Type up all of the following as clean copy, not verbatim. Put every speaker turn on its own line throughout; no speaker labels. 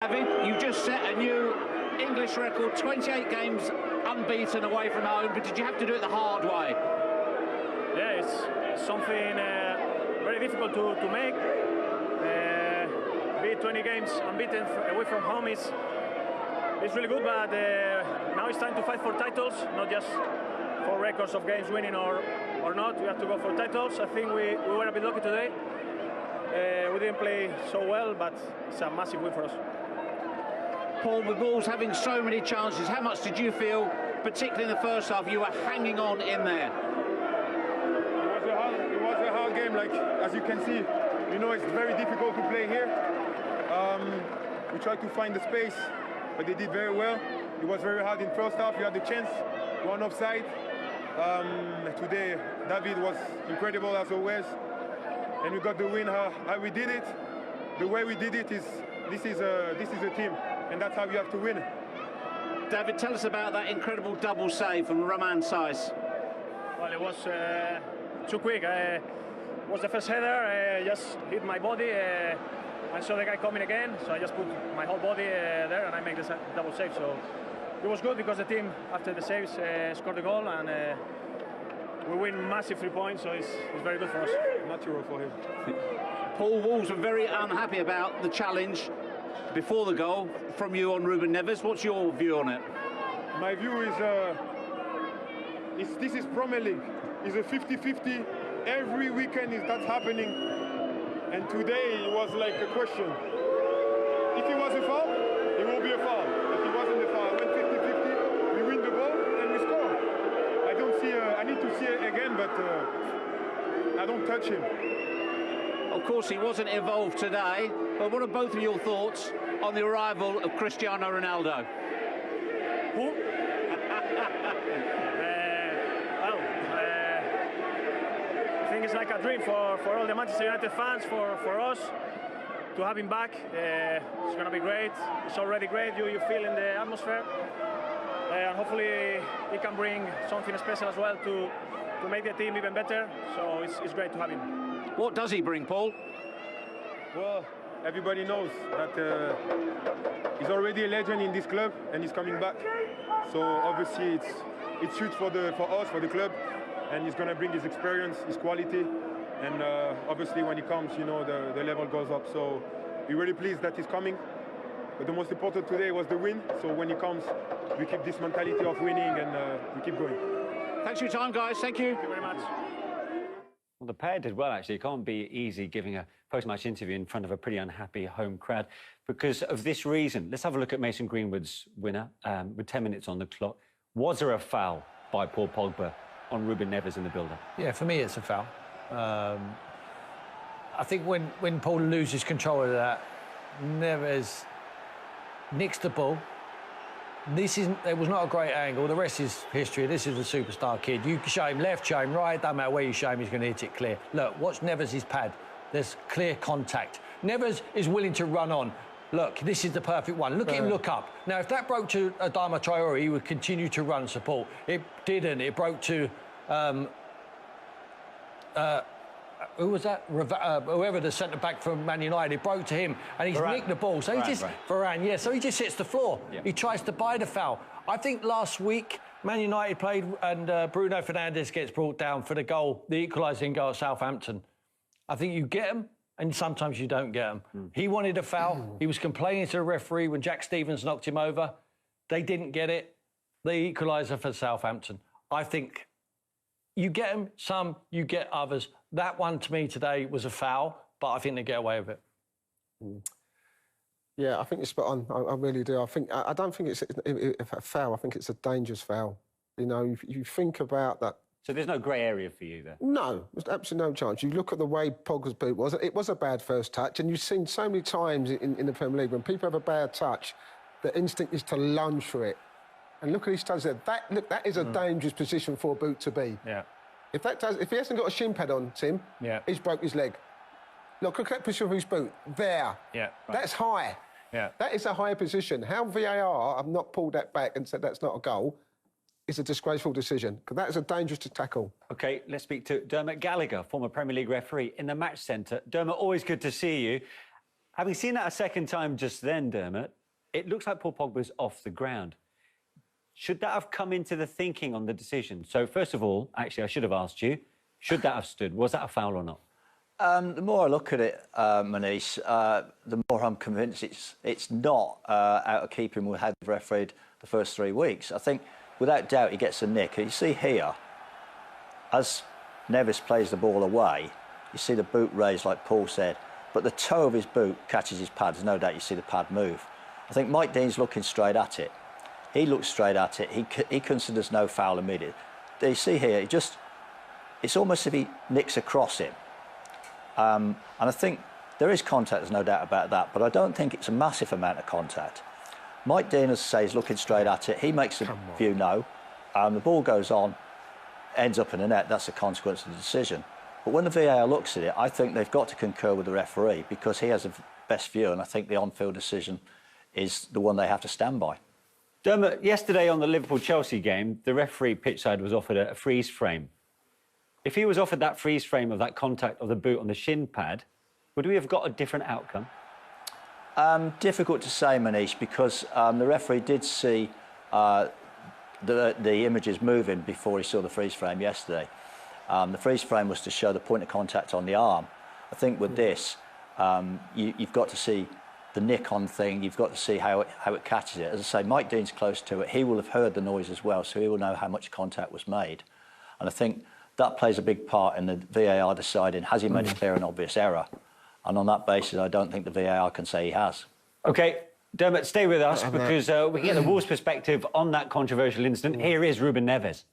David, you just set a new English record, 28 games unbeaten away from home, but did you have to do it the hard way?
Yeah, it's something very difficult to make. Be 20 games unbeaten away from home is really good, but now it's time to fight for titles, not just for records of games winning or not. We have to go for titles. I think we were a bit lucky today. We didn't play so well, but it's a massive win for us.
Paul, with Wolves having so many chances, how much did you feel, particularly in the first half, you were hanging on in there?
It was a hard game, like, as you can see. You know, it's very difficult to play here. We tried to find the space, but they did very well. It was very hard in first half. You had the chance, one offside. Today, David was incredible as always, and we got the win. How we did it, the way we did it is this is a team, and that's how you have to win.
David, tell us about that incredible double save from Romain Saïss. Well, it was too quick. It was the first header, just hit my body. I saw the guy coming again, so I just put my whole body there and I make the double save. So it was good because the team, after the saves, scored the goal, and we win massive 3 points, so it's very good for us.
Natural for him.
Paul, Wolves were very unhappy about the challenge before the goal from you on Ruben Neves. What's your view on it?
My view is this is Premier League. It's a 50-50. Every weekend that's happening. And today it was like a question. If it was a foul, it will be a foul. If it wasn't a foul, when 50-50, we win the ball and we score. I don't see. I need to see it again, but I don't touch him.
Of course, he wasn't involved today, but what are both of your thoughts on the arrival of Cristiano Ronaldo?
Who? I think it's like a dream for all the Manchester United fans, for us to have him back. It's going to be great. It's already great. You feel in the atmosphere, and hopefully he can bring something special as well to make the team even better. So it's great to have him.
What does he bring, Paul?
Well, everybody knows that he's already a legend in this club and he's coming back. So obviously it's huge for us, for the club, and he's going to bring his experience, his quality, and obviously when he comes, you know, the level goes up. So we're really pleased that he's coming. But the most important today was the win. So when he comes, we keep this mentality of winning and we keep going.
Thanks for your time, guys. Thank you.
Thank you very much.
Well, the pair did well, actually. It can't be easy giving a post-match interview in front of a pretty unhappy home crowd because of this reason. Let's have a look at Mason Greenwood's winner with 10 minutes on the clock. Was there a foul by Paul Pogba on Ruben Neves in the build-up?
Yeah, for me, it's a foul. I think when Paul loses control of that, Neves nicks the ball. It was not a great angle. The rest is history. This is a superstar kid. You show him left, show him right. Doesn't matter where you show him, he's going to hit it clear. Look, watch Neves' pad. There's clear contact. Neves is willing to run on. Look, this is the perfect one. Look at him look up. Now, if that broke to Adama Traore, he would continue to run support. It didn't. It broke to... who was that? Whoever the centre-back from Man United, it broke to him, and he's nicked the ball. So Varane, yeah, so he just hits the floor. Yeah. He tries to buy the foul. I think last week, Man United played, and Bruno Fernandes gets brought down for the goal, the equalising goal at Southampton. I think you get them, and sometimes you don't get them. He wanted a foul. He was complaining to the referee when Jack Stevens knocked him over. They didn't get it. The equaliser for Southampton. I think you get them, some, you get others. That one, to me, today was a foul, but I think they get away with it.
Yeah, I think you're spot on. I really do. I don't think it's a foul. I think it's a dangerous foul. You know, you think about that.
So there's no grey area for you there?
No, there's absolutely no chance. You look at the way Pogba's boot was. It was a bad first touch, and you've seen so many times in the Premier League when people have a bad touch, the instinct is to lunge for it. And look at his touch there. That is a dangerous position for a boot to be.
Yeah.
If he hasn't got a shin pad on, Tim, he's broke his leg. Look at that position of his boot. There.
Yeah. Right.
That's high.
Yeah.
That is a high position. How VAR have not pulled that back and said that's not a goal is a disgraceful decision, because that is a dangerous to tackle.
OK, let's speak to Dermot Gallagher, former Premier League referee in the match centre. Dermot, always good to see you. Having seen that a second time just then, Dermot, it looks like Paul Pogba's off the ground. Should that have come into the thinking on the decision? So, first of all, actually, I should have asked you, should that have stood? Was that a foul or not?
The more I look at it, Manish, the more I'm convinced it's not out of keeping with how they've refereed the first 3 weeks. I think, without doubt, he gets a nick. You see here, as Neves plays the ball away, you see the boot raised, like Paul said, but the toe of his boot catches his pad. There's no doubt you see the pad move. I think Mike Dean's looking straight at it. He looks straight at it. He considers no foul immediately. You see here, it's almost as if he nicks across him. And I think there is contact, there's no doubt about that, but I don't think it's a massive amount of contact. Mike Dean, as I say, is looking straight at it. He makes the view no. The ball goes on, ends up in the net. That's the consequence of the decision. But when the VAR looks at it, I think they've got to concur with the referee because he has the best view, and I think the on-field decision is the one they have to stand by.
Dermot, yesterday on the Liverpool-Chelsea game, the referee pitchside was offered a freeze frame. If he was offered that freeze frame of that contact of the boot on the shin pad, would we have got a different outcome?
Difficult to say, Manish, because the referee did see the images moving before he saw the freeze frame yesterday. The freeze frame was to show the point of contact on the arm. I think with this, you've got to see the nick-on thing. You've got to see how it catches it. As I say, Mike Dean's close to it. He will have heard the noise as well, so he will know how much contact was made. And I think that plays a big part in the VAR deciding, has he made a clear and obvious error? And on that basis, I don't think the VAR can say he has. OK, Dermot, stay with us because we can get the Wolves' perspective on that controversial incident. Here is Ruben Neves.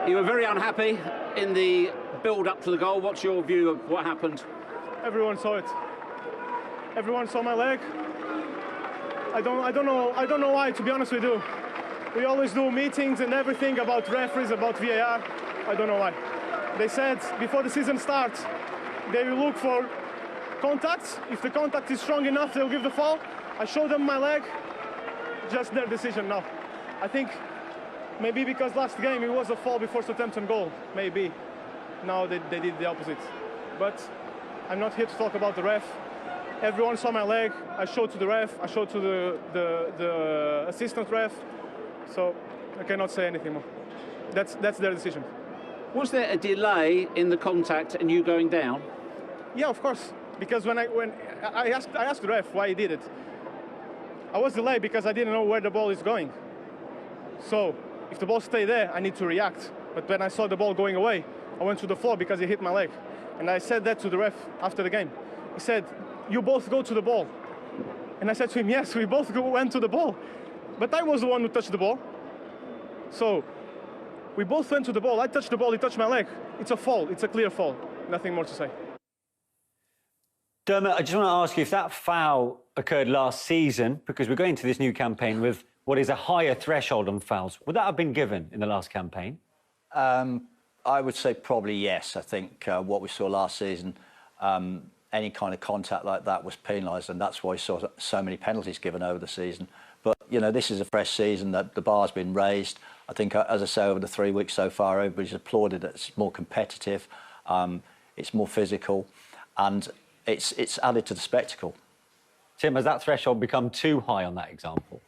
You were very unhappy in the build-up to the goal. What's your view of what happened?
Everyone saw it. Everyone saw my leg. I don't know why, to be honest with you. We always do meetings and everything about referees, about VAR. I don't know why. They said before the season starts, they will look for contacts. If the contact is strong enough, they'll give the foul. I showed them my leg. Just their decision now. I think maybe because last game it was a foul before Southampton goal. Maybe. Now they did the opposite. But I'm not here to talk about the ref. Everyone saw my leg. I showed to the ref. I showed to the assistant ref. So I cannot say anything more. That's their decision.
Was there a delay in the contact and you going down?
Yeah, of course. Because when I asked the ref why he did it. I was delayed because I didn't know where the ball is going. So if the ball stayed there, I need to react. But when I saw the ball going away, I went to the floor because he hit my leg. And I said that to the ref after the game. He said, "You both go to the ball." And I said to him, "Yes, we both went to the ball." But I was the one who touched the ball. So we both went to the ball. I touched the ball, he touched my leg. It's a fall. It's a clear fall. Nothing more to say.
Dermot, I just want to ask you if that foul occurred last season, because we're going into this new campaign with what is a higher threshold on fouls. Would that have been given in the last campaign?
I would say probably yes. I think what we saw last season, any kind of contact like that was penalised, and that's why we saw so many penalties given over the season. But, you know, this is a fresh season, that the bar's been raised. I think, as I say, over the 3 weeks so far, everybody's applauded that it's more competitive, it's more physical, and it's added to the spectacle.
Tim, has that threshold become too high on that example?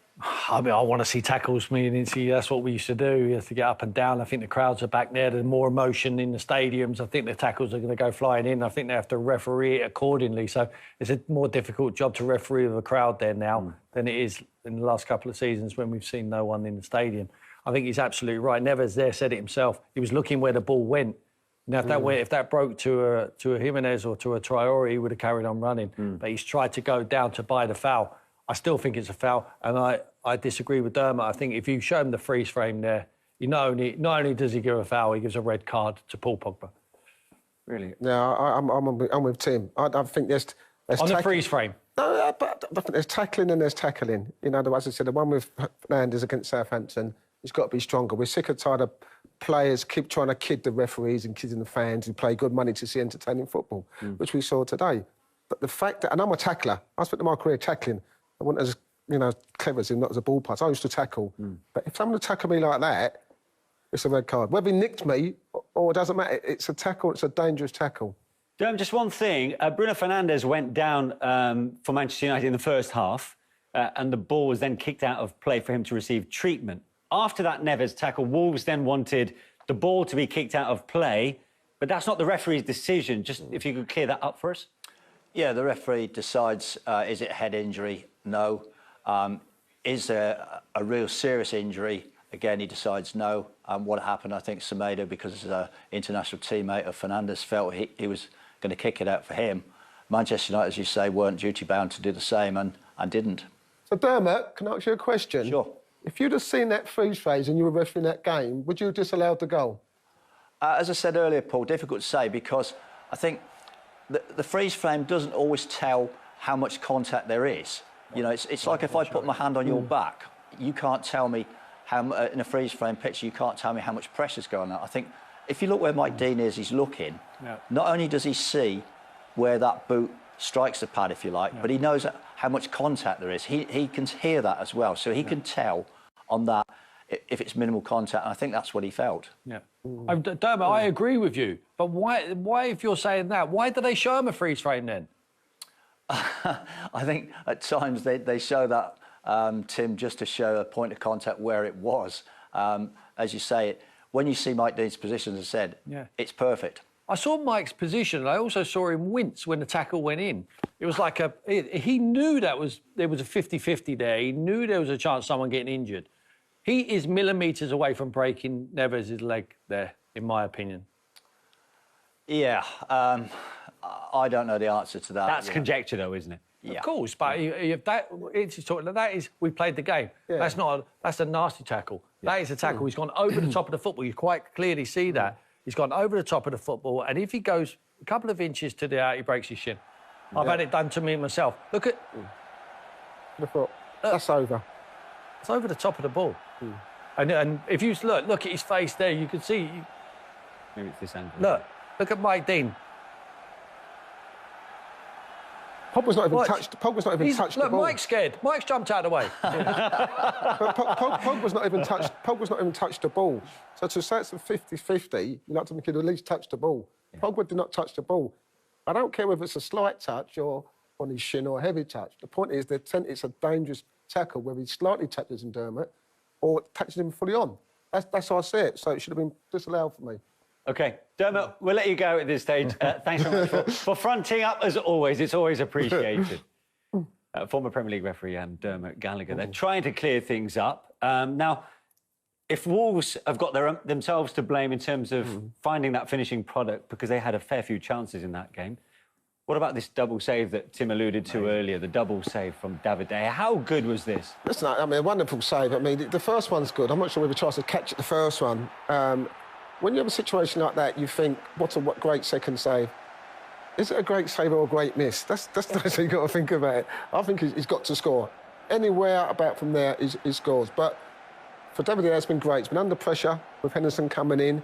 I mean, I want to see tackles. That's what we used to do. You have to get up and down. I think the crowds are back there. There's more emotion in the stadiums. I think the tackles are going to go flying in. I think they have to referee it accordingly. So it's a more difficult job to referee with a crowd there now than it is in the last couple of seasons when we've seen no one in the stadium. I think he's absolutely right. Neves there said it himself. He was looking where the ball went. Now, if that broke to a Jimenez or to a Traore, he would have carried on running. But he's tried to go down to buy the foul. I still think it's a foul, and I disagree with Dermot. I think if you show him the freeze frame there, not only does he give a foul, he gives a red card to Paul Pogba.
Really?
No, I'm with Tim. I think there's
on the freeze frame.
No, but I think there's tackling and there's tackling. You know, as I said, the one with Fernandes against Southampton, it's got to be stronger. We're sick and tired of players keep trying to kid the referees and kidding the fans who play good money to see entertaining football, which we saw today. But the fact that, and I'm a tackler, I spent my career tackling. I wasn't as, clever as him, not as a ball pass. I used to tackle. But if someone would tackle me like that, it's a red card. Whether he nicked me or it doesn't matter, it's a tackle, it's a dangerous tackle.
Just one thing. Bruno Fernandes went down for Manchester United in the first half, and the ball was then kicked out of play for him to receive treatment. After that Neves tackle, Wolves then wanted the ball to be kicked out of play, but that's not the referee's decision. Just if you could clear that up for us.
Yeah, the referee decides, is it a head injury? No. Is there a real serious injury? Again, he decides no. What happened, I think Semedo, because he's an international teammate of Fernandes, felt he was going to kick it out for him. Manchester United, as you say, weren't duty-bound to do the same and didn't.
So, Dermot, can I ask you a question?
Sure.
If you'd have seen that freeze phase and you were refereeing that game, would you have disallowed the goal?
As I said earlier, Paul, difficult to say because I think the freeze frame doesn't always tell how much contact there is. You know, it's like if I put my hand on your back, you can't tell me how, in a freeze frame picture, you can't tell me how much pressure's going on. I think if you look where Mike Dean is, he's looking. Yeah. Not only does he see where that boot strikes the pad, if you like, but he knows how much contact there is. He can hear that as well, so he can tell on that if it's minimal contact, and I think that's what he felt.
Yeah. Dermot, I agree with you, but why, if you're saying that, why do they show him a freeze frame then?
I think at times they show that, Tim, just to show a point of contact where it was. As you say, when you see Mike Dean's position, as I said, it's perfect.
I saw Mike's position, and I also saw him wince when the tackle went in. It was like he knew there was a 50-50 there. He knew there was a chance of someone getting injured. He is millimetres away from breaking Neves' leg there, in my opinion.
Yeah, I don't know the answer to that.
That's conjecture, though, isn't it?
Yeah. Of course, but if that is we played the game. Yeah. That's a nasty tackle. Yeah. That is a tackle. He's gone over the top of the football. You quite clearly see that. He's gone over the top of the football, and if he goes a couple of inches to the out, he breaks his shin. I've had it done to me myself. Look at
the foot. That's over.
It's over the top of the ball. And if you look at his face there, you can see.
Maybe it's this angle.
Look at Mike Dean.
Pogba's not even touched. Pogba's not even touched the ball.
Look, Mike's scared. Mike's jumped out of the way.
But Pogba's not even touched. Pogba's not even touched the ball. So to say it's a 50-50, you like to make it at least touch the ball. Yeah. Pogba did not touch the ball. I don't care whether it's a slight touch or on his shin or a heavy touch. The point is, it's a dangerous tackle whether he slightly touches him, Dermot, or touches him fully on. That's how I see it. So it should have been disallowed for me.
OK. Dermot, we'll let you go at this stage. Thanks very much for fronting up, as always. It's always appreciated. Former Premier League referee Dermot Gallagher. They're trying to clear things up. Now, if Wolves have got themselves to blame in terms of finding that finishing product because they had a fair few chances in that game, what about this double save that Tim alluded to earlier, the double save from David De Gea? How good was this?
Listen, I mean, a wonderful save. I mean, the first one's good. I'm not sure whether he tries to catch it, the first one. When you have a situation like that, you think, what great second save. Is it a great save or a great miss? That's how you've got to think about it. I think he's got to score. Anywhere about from there, he scores. But for David De Gea, it's been great. He's been under pressure with Henderson coming in.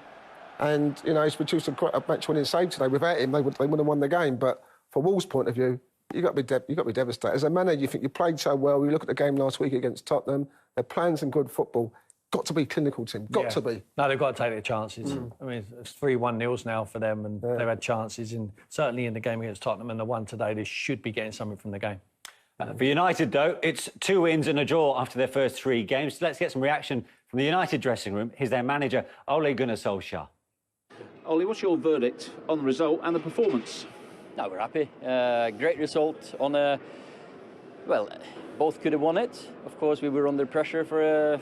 And, you know, he's produced a match-winning save today. Without him, they would have won the game. But from Wolves' point of view, you've got to be devastated. As a manager, you think you played so well. You look at the game last week against Tottenham. They're playing some good football. Got to be clinical, Tim. Got to be.
No, they've got to take their chances. I mean, it's 3-1-0s now for them, and they've had chances, certainly in the game against Tottenham and the one today. They should be getting something from the game.
For United, though, it's 2 wins and a draw after their first 3 games. So let's get some reaction from the United dressing room. Here's their manager, Ole Gunnar Solskjaer.
Ole, what's your verdict on the result and the performance?
No, we're happy. Great result on a... Well, both could have won it. Of course, we were under pressure for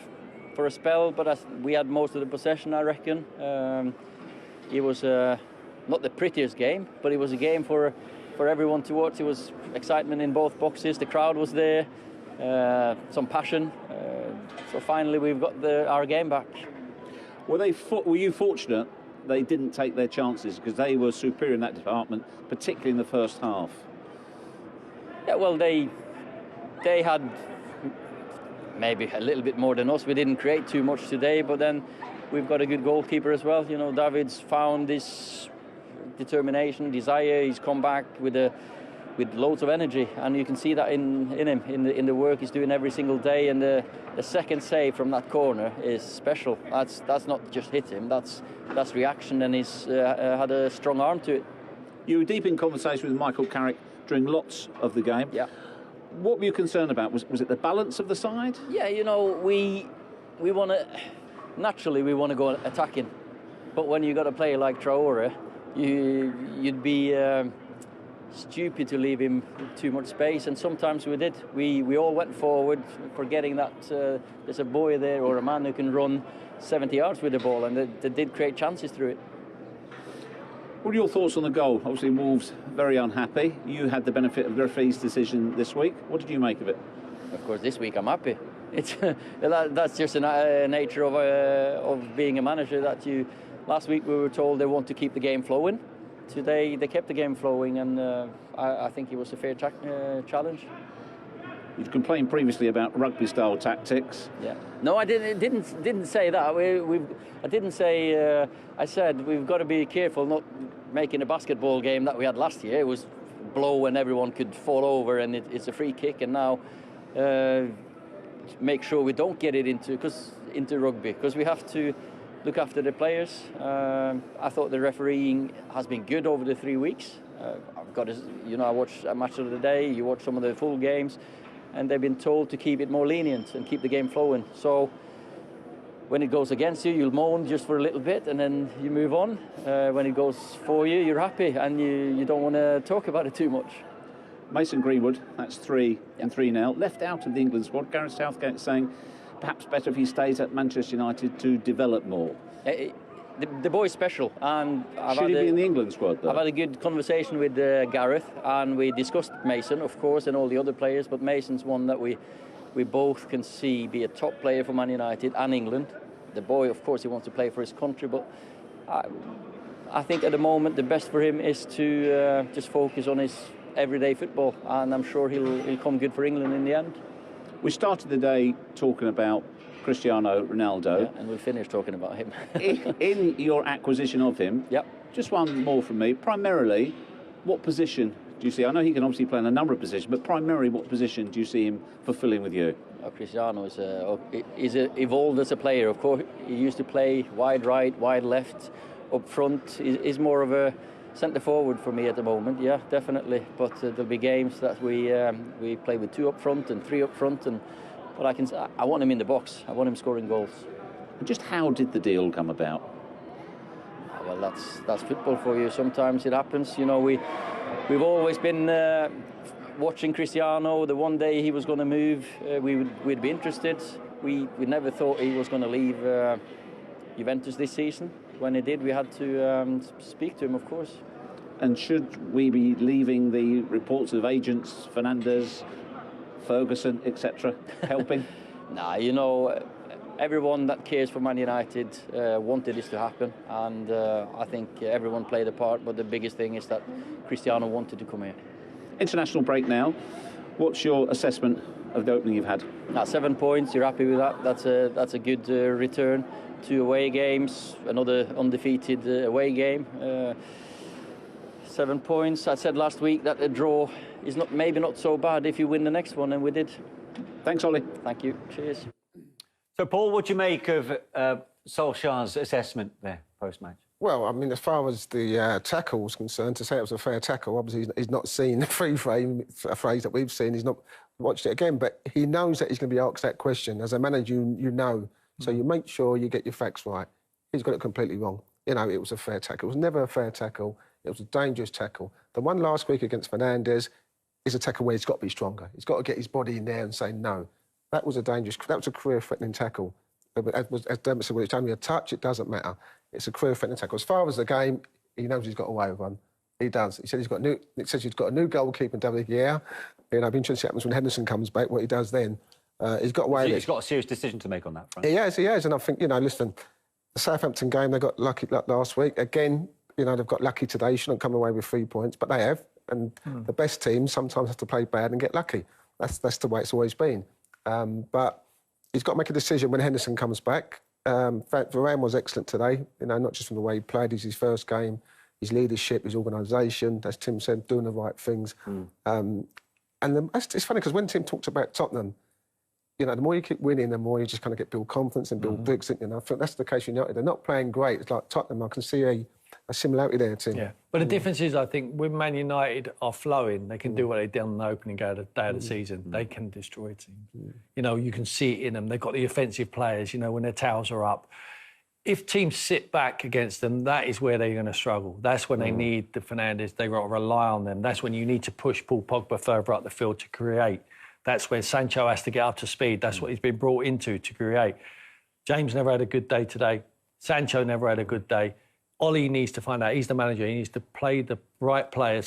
a spell, but we had most of the possession, I reckon. It was not the prettiest game, but it was a game for everyone to watch. It was excitement in both boxes. The crowd was there, some passion. So finally, we've got our game back.
Were you fortunate they didn't take their chances because they were superior in that department, particularly in the first half?
Yeah, well, they had maybe a little bit more than us. We didn't create too much today, but then we've got a good goalkeeper as well. You know, David's found this determination, desire. He's come back with loads of energy, and you can see that in him, in the work he's doing every single day. And the second save from that corner is special. That's not just hit him. That's reaction, and he's had a strong arm to it.
You were deep in conversation with Michael Carrick during lots of the game.
Yeah.
What were you concerned about? Was it the balance of the side?
Yeah, you know, we want to... Naturally, we want to go attacking. But when you got a player like Traore, you'd be stupid to leave him too much space, and sometimes we did. We all went forward, forgetting that there's a boy there or a man who can run 70 yards with the ball, and they did create chances through it.
What are your thoughts on the goal? Obviously, Wolves very unhappy. You had the benefit of the referee's decision this week. What did you make of it?
Of course, this week I'm happy. It's that's just a nature of being a manager. Last week we were told they want to keep the game flowing. Today they kept the game flowing, and I think it was a fair challenge.
You'd complained previously about rugby-style tactics.
Yeah. No, I didn't say that. I didn't say. I said we've got to be careful not making a basketball game that we had last year. It was blow and everyone could fall over, and it's a free kick. And now make sure we don't get it into rugby, because we have to look after the players. I thought the refereeing has been good over the 3 weeks. I watched a match of the day. You watch some of the full games. And they've been told to keep it more lenient and keep the game flowing. So when it goes against you, you'll moan just for a little bit and then you move on. When it goes for you, you're happy and you don't want to talk about it too much.
Mason Greenwood, that's 3 and 3 now. Left out of the England squad. Gareth Southgate saying perhaps better if he stays at Manchester United to develop more.
The boy's special, and
should he be in the England squad, though?
I've had a good conversation with Gareth, and we discussed Mason, of course, and all the other players, but Mason's one that we both can see be a top player for Man United and England. The boy, of course, he wants to play for his country, but I think at the moment the best for him is to just focus on his everyday football, and I'm sure he'll come good for England in the end.
We started the day talking about Cristiano Ronaldo.
Yeah, and we'll finish talking about him.
in your acquisition of him,
yep.
Just one more from me. Primarily, what position do you see? I know he can obviously play in a number of positions, but primarily what position do you see him fulfilling with you?
Cristiano is evolved as a player. Of course, he used to play wide right, wide left, up front. He's more of a centre forward for me at the moment. Yeah, definitely. But there'll be games that we play with 2 up front and 3 up front, but I want him in the box. I want him scoring goals.
And just how did the deal come about?
Well, that's football for you. Sometimes it happens. You know, we've always been watching Cristiano. The one day he was going to move, we'd be interested. We never thought he was going to leave Juventus this season. When he did, we had to speak to him, of course.
And should we be leaving the reports of agents, Fernandes, Ferguson, etc., helping?
Nah, you know, everyone that cares for Man United wanted this to happen, and I think everyone played a part, but the biggest thing is that Cristiano wanted to come here.
International break now. What's your assessment of the opening you've had?
7 points, you're happy with that? That's a good return. 2 away games, another undefeated away game. 7 points. I said last week that a draw is maybe not so bad if you win the next one, and we did.
Thanks, Ollie.
Thank you. Cheers.
So, Paul, what do you make of Solskjaer's assessment there post-match?
Well, I mean, as far as the tackle was concerned, to say it was a fair tackle, obviously he's not seen the free frame, a phrase that we've seen. He's not watched it again, but he knows that he's going to be asked that question. As a manager, you know. So you make sure you get your facts right. He's got it completely wrong. You know, it was a fair tackle. It was never a fair tackle. It was a dangerous tackle. The one last week against Fernandes is a tackle where he's got to be stronger. He's got to get his body in there and say no. That was a career-threatening tackle. As Dermot said, when it's only a touch, it doesn't matter. It's a career-threatening tackle. As far as the game, he knows he's got away with one. He does. He said he's got a new goalkeeper in David. Yeah. You know, I'll be interested to see what happens when Henderson comes back, what he does then. He's got away with it.
He's got a serious decision to make on that front.
He has. And I think, you know, listen, the Southampton game, they got lucky last week. Again, you know, they've got lucky today. Shouldn't come away with 3 points, but they have. And the best teams sometimes have to play bad and get lucky. That's the way it's always been. But he's got to make a decision when Henderson comes back. In fact, Varane was excellent today, you know, not just from the way he played. It's his first game, his leadership, his organisation, as Tim said, doing the right things. It's funny because when Tim talked about Tottenham, you know, the more you keep winning, the more you just kind of build confidence and build bricks. And I think that's the case with United. They're not playing great. It's like Tottenham. I can see similarity there, Tim.
Yeah, but the difference is, I think, when Man United are flowing, they can do what they did on the opening day of the season. They can destroy teams. You know, you can see it in them. They've got the offensive players, you know, when their towels are up. If teams sit back against them, that is where they're going to struggle. That's when they need the Fernandes. They've got to rely on them. That's when you need to push Paul Pogba further up the field to create. That's where Sancho has to get up to speed. That's what he's been brought into to create. James never had a good day today. Sancho never had a good day. Ole needs to find out. He's the manager. He needs to play the right players